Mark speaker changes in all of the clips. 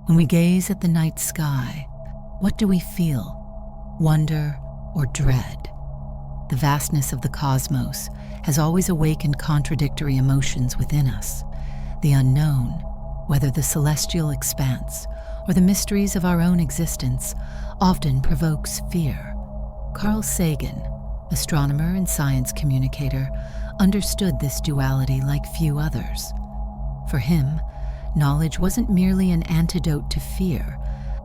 Speaker 1: When we gaze at the night sky, what do we feel? Wonder or dread? The vastness of the cosmos has always awakened contradictory emotions within us. The unknown, whether the celestial expanse or the mysteries of our own existence, often provokes fear. Carl Sagan, astronomer and science communicator, understood this duality like few others. For him, knowledge wasn't merely an antidote to fear,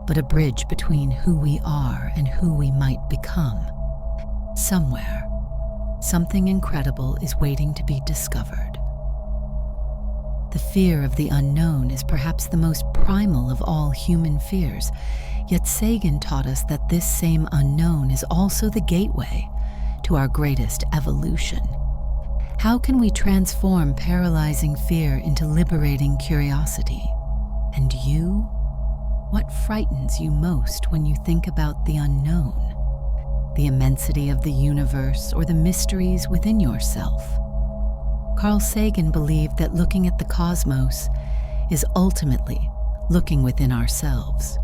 Speaker 1: but a bridge between who we are and who we might become. Somewhere, something incredible is waiting to be discovered. The fear of the unknown is perhaps the most primal of all human fears, yet Sagan taught us that this same unknown is also the gateway to our greatest evolution. How can we transform paralyzing fear into liberating curiosity? And you? What frightens you most when you think about the unknown? The immensity of the universe or the mysteries within yourself? Carl Sagan believed that looking at the cosmos is ultimately looking within ourselves.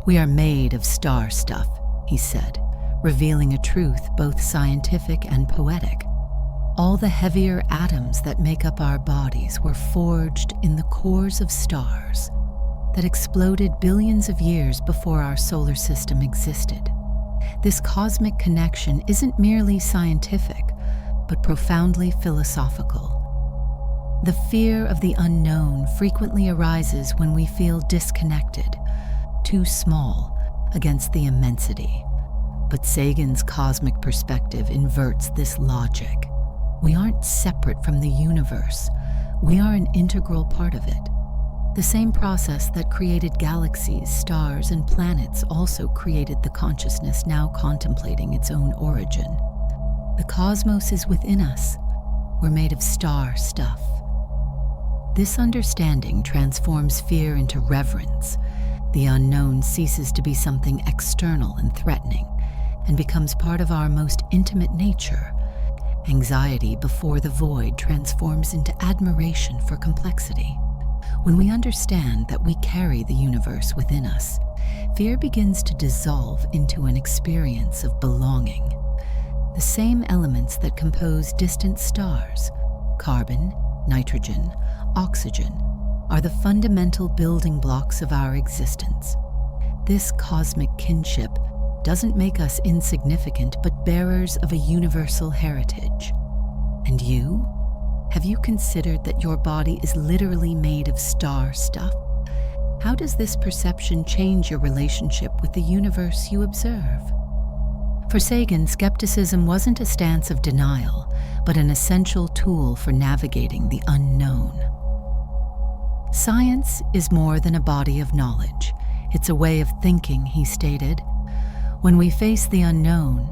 Speaker 1: We are made of star stuff, he said, revealing a truth both scientific and poetic. All the heavier atoms that make up our bodies were forged in the cores of stars that exploded billions of years before our solar system existed. This cosmic connection isn't merely scientific, but profoundly philosophical. The fear of the unknown frequently arises when we feel disconnected, too small against the immensity. But Sagan's cosmic perspective inverts this logic. We aren't separate from the universe. We are an integral part of it. The same process that created galaxies, stars, and planets also created the consciousness now contemplating its own origin. The cosmos is within us. We're made of star stuff. This understanding transforms fear into reverence. The unknown ceases to be something external and threatening and becomes part of our most intimate nature. Anxiety before the void transforms into admiration for complexity. When we understand that we carry the universe within us, fear begins to dissolve into an experience of belonging. The same elements that compose distant stars, carbon, nitrogen, oxygen, are the fundamental building blocks of our existence. This cosmic kinship doesn't make us insignificant, but bearers of a universal heritage. And you? Have you considered that your body is literally made of star stuff? How does this perception change your relationship with the universe you observe? For Sagan, skepticism wasn't a stance of denial, but an essential tool for navigating the unknown. Science is more than a body of knowledge. It's a way of thinking, he stated. When we face the unknown,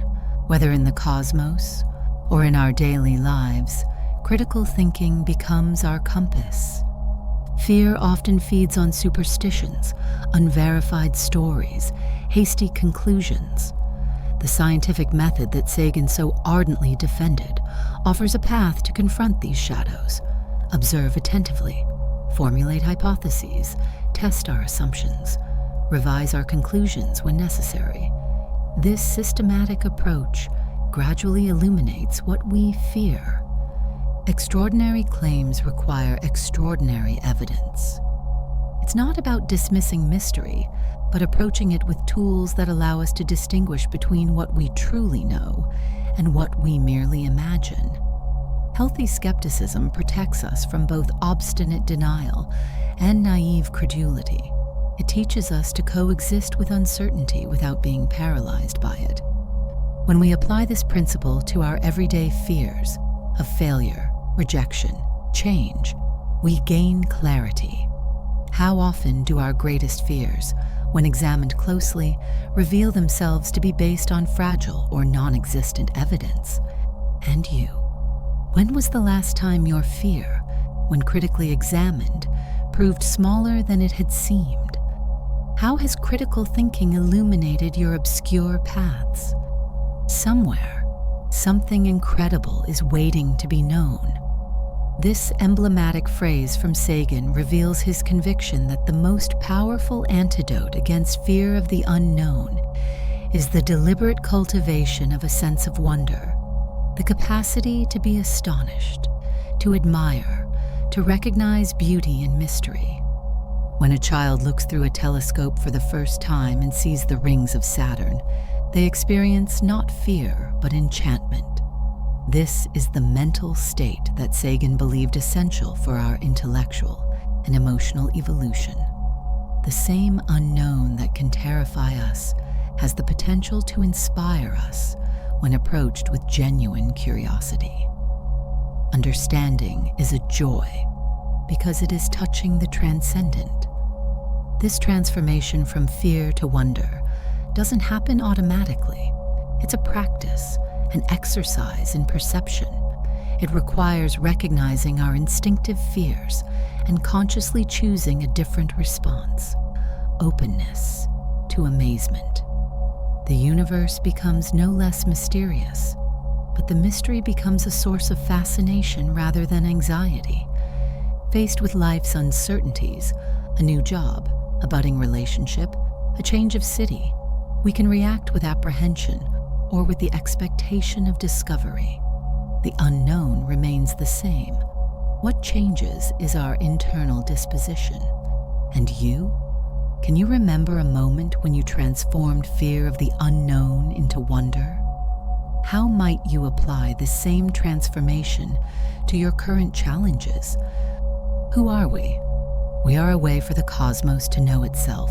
Speaker 1: whether in the cosmos or in our daily lives, critical thinking becomes our compass. Fear often feeds on superstitions, unverified stories, hasty conclusions. The scientific method that Sagan so ardently defended offers a path to confront these shadows, observe attentively, formulate hypotheses, test our assumptions, revise our conclusions when necessary. This systematic approach gradually illuminates what we fear. Extraordinary claims require extraordinary evidence. It's not about dismissing mystery, but approaching it with tools that allow us to distinguish between what we truly know and what we merely imagine. Healthy skepticism protects us from both obstinate denial and naive credulity. It teaches us to coexist with uncertainty without being paralyzed by it. When we apply this principle to our everyday fears of failure, rejection, change, we gain clarity. How often do our greatest fears, when examined closely, reveal themselves to be based on fragile or non-existent evidence? And you? When was the last time your fear, when critically examined, proved smaller than it had seemed? How has critical thinking illuminated your obscure paths? Somewhere, something incredible is waiting to be known. This emblematic phrase from Sagan reveals his conviction that the most powerful antidote against fear of the unknown is the deliberate cultivation of a sense of wonder, the capacity to be astonished, to admire, to recognize beauty and mystery. When a child looks through a telescope for the first time and sees the rings of Saturn, they experience not fear, but enchantment. This is the mental state that Sagan believed essential for our intellectual and emotional evolution. The same unknown that can terrify us has the potential to inspire us when approached with genuine curiosity. Understanding is a joy because it is touching the transcendent. This transformation from fear to wonder doesn't happen automatically. It's a practice, an exercise in perception. It requires recognizing our instinctive fears and consciously choosing a different response, openness to amazement. The universe becomes no less mysterious, but the mystery becomes a source of fascination rather than anxiety. Faced with life's uncertainties, a new job, a budding relationship, a change of city, we can react with apprehension or with the expectation of discovery. The unknown remains the same. What changes is our internal disposition. And you? Can you remember a moment when you transformed fear of the unknown into wonder? How might you apply the same transformation to your current challenges? Who are we? We are a way for the cosmos to know itself.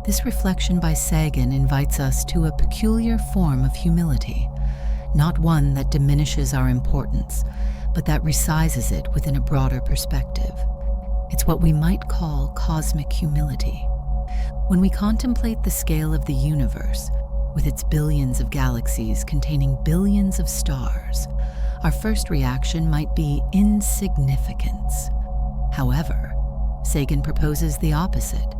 Speaker 1: This reflection by Sagan invites us to a peculiar form of humility, not one that diminishes our importance, but that resizes it within a broader perspective. It's what we might call cosmic humility. When we contemplate the scale of the universe, with its billions of galaxies containing billions of stars, our first reaction might be insignificance. However, Sagan proposes the opposite.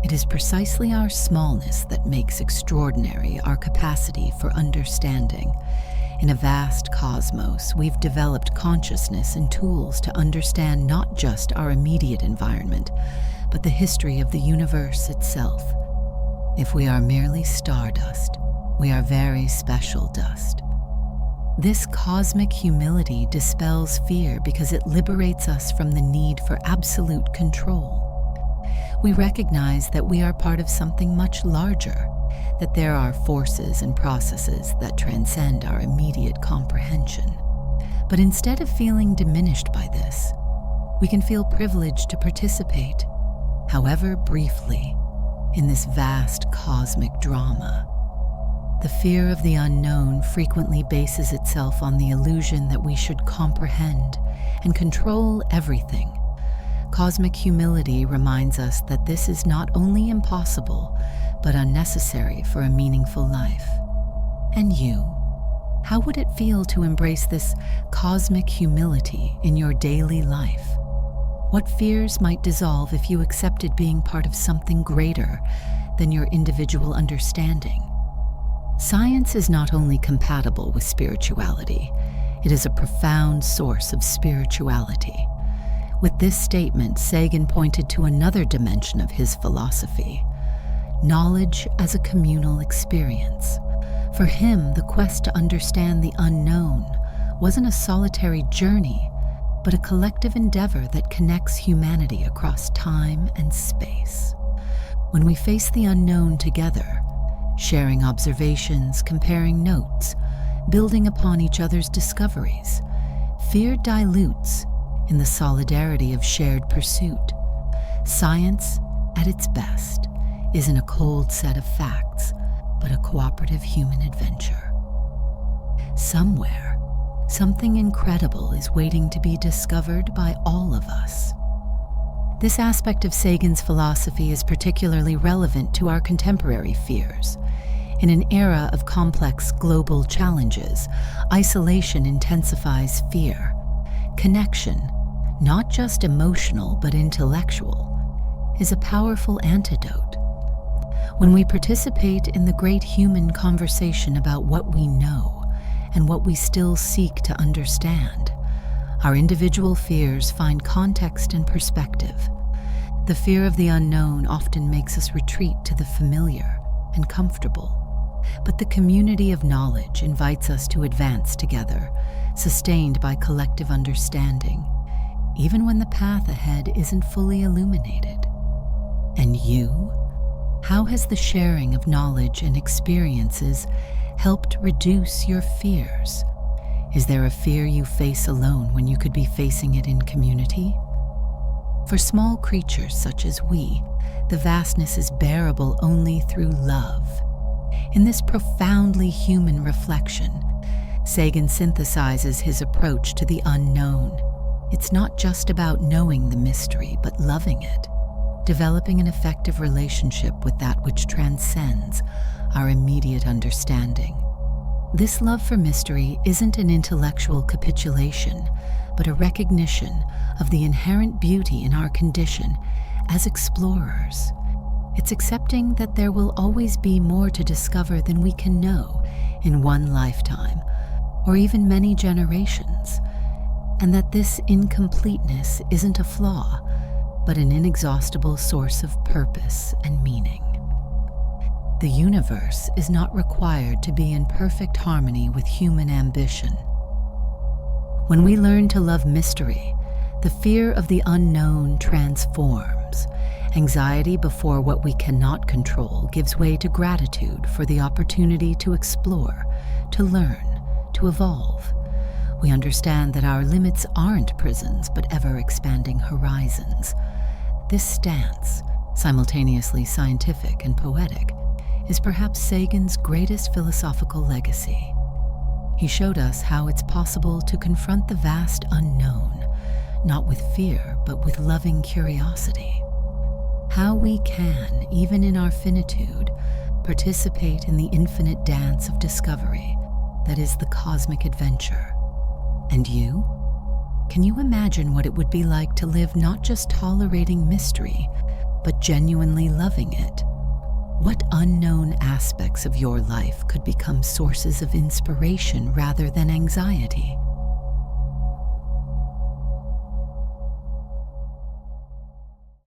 Speaker 1: It is precisely our smallness that makes extraordinary our capacity for understanding. In a vast cosmos, we've developed consciousness and tools to understand not just our immediate environment, but the history of the universe itself. If we are merely stardust, we are very special dust. This cosmic humility dispels fear because it liberates us from the need for absolute control. We recognize that we are part of something much larger, that there are forces and processes that transcend our immediate comprehension. But instead of feeling diminished by this, we can feel privileged to participate, however briefly, in this vast cosmic drama. The fear of the unknown frequently bases itself on the illusion that we should comprehend and control everything. Cosmic humility reminds us that this is not only impossible, but unnecessary for a meaningful life. And you, how would it feel to embrace this cosmic humility in your daily life? What fears might dissolve if you accepted being part of something greater than your individual understanding? Science is not only compatible with spirituality, it is a profound source of spirituality. With this statement, Sagan pointed to another dimension of his philosophy: knowledge as a communal experience. For him, the quest to understand the unknown wasn't a solitary journey, but a collective endeavor that connects humanity across time and space. When we face the unknown together, sharing observations, comparing notes, building upon each other's discoveries, fear dilutes in the solidarity of shared pursuit. Science, at its best, isn't a cold set of facts, but a cooperative human adventure. Somewhere, something incredible is waiting to be discovered by all of us. This aspect of Sagan's philosophy is particularly relevant to our contemporary fears. In an era of complex global challenges, isolation intensifies fear. Connection, not just emotional but intellectual, is a powerful antidote. When we participate in the great human conversation about what we know and what we still seek to understand, Our individual fears find context and perspective. The fear of the unknown often makes us retreat to the familiar and comfortable. But the community of knowledge invites us to advance together, sustained by collective understanding, even when the path ahead isn't fully illuminated. And you? How has the sharing of knowledge and experiences helped reduce your fears? Is there a fear you face alone when you could be facing it in community? For small creatures such as we, the vastness is bearable only through love. In this profoundly human reflection, Sagan synthesizes his approach to the unknown. It's not just about knowing the mystery, but loving it, developing an effective relationship with that which transcends our immediate understanding. This love for mystery isn't an intellectual capitulation, but a recognition of the inherent beauty in our condition as explorers. It's accepting that there will always be more to discover than we can know in one lifetime, or even many generations, and that this incompleteness isn't a flaw, but an inexhaustible source of purpose and meaning. The universe is not required to be in perfect harmony with human ambition. When we learn to love mystery, the fear of the unknown transforms. Anxiety before what we cannot control gives way to gratitude for the opportunity to explore, to learn, to evolve. We understand that our limits aren't prisons, but ever-expanding horizons. This stance, simultaneously scientific and poetic, is perhaps Sagan's greatest philosophical legacy. He showed us how it's possible to confront the vast unknown, not with fear, but with loving curiosity. How we can, even in our finitude, participate in the infinite dance of discovery that is the cosmic adventure. And you? Can you imagine what it would be like to live not just tolerating mystery, but genuinely loving it? What unknown aspects of your life could become sources of inspiration rather than anxiety?